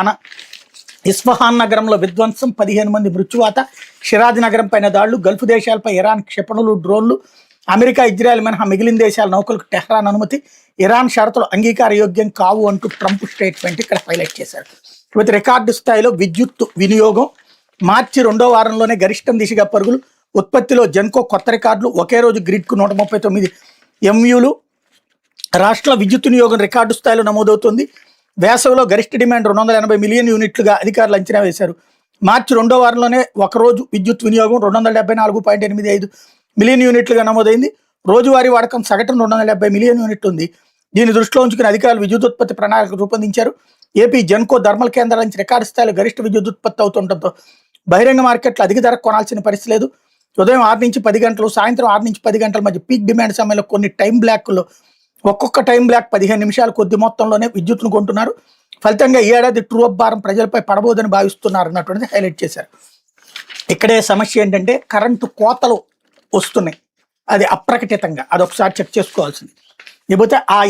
మన ఇస్ఫహాన్ నగరంలో విధ్వంసం, 15 మంది మృత్యువాత. షిరాజ్ నగరం పైన దాడులు, గల్ఫ్ దేశాలపై ఇరాన్ క్షిపణులు, డ్రోన్లు. అమెరికా, ఇజ్రాయెల్ మినహా మిగిలిన దేశాల నౌకలకు టెహ్రాన్ అనుమతి. ఇరాన్ షరతులు అంగీకార యోగ్యం కావు అంటూ ట్రంప్ స్టేట్మెంట్ ఇక్కడ హైలైట్ చేశారు. ఇకపోతే రికార్డు స్థాయిలో విద్యుత్ వినియోగం, మార్చి 2వ వారంలోనే గరిష్టం దిశగా పరుగులు. ఉత్పత్తిలో జెన్కో కొత్త రికార్డులు, ఒకే రోజు గ్రిడ్కు 139 ఎంయూలు. రాష్ట్రంలో విద్యుత్ వినియోగం రికార్డు స్థాయిలో నమోదవుతుంది. వేసవిలో గరిష్ట డిమాండ్ 280 మిలియన్ యూనిట్లుగా అధికారులు అంచనా వేశారు. మార్చి 2వ వారంలోనే ఒకరోజు విద్యుత్ వినియోగం 274.85 మిలియన్ యూనిట్లుగా నమోదైంది. రోజువారీ వాడకం సగటున 270 మిలియన్ యూనిట్లు ఉంది. దీన్ని దృష్టిలో ఉంచుకుని అధికారులు విద్యుత్ ఉత్పత్తి ప్రణాళిక రూపొందించారు. ఏపీ జెన్కో థర్మల్ కేంద్రాల నుంచి రికార్డు స్థాయిలో గరిష్ట విద్యుత్ ఉత్పత్తి అవుతుండటంతో బహిరంగ మార్కెట్లో అధిక ధరకు కొనాల్సిన పరిస్థితి లేదు. ఉదయం 6 నుంచి 10 గంటలు, సాయంత్రం 6 నుంచి 10 గంటల మధ్య పీక్ డిమాండ్ సమయంలో కొన్ని టైం బ్లాక్లో ఒక్కొక్క టైం బ్లాక్ 15 నిమిషాలు కొద్ది మొత్తంలోనే విద్యుత్ను కొంటున్నారు. ఫలితంగా ఈ ఏడాది ట్రూ అప్ భారం ప్రజలపై పడబోదని భావిస్తున్నారు అన్నటువంటిది హైలైట్ చేశారు. ఇక్కడే సమస్య ఏంటంటే కరెంటు కోతలు వస్తున్నాయి, అది అప్రకటితంగా, అదొకసారి చెక్ చేసుకోవాల్సింది. లేకపోతే ఆ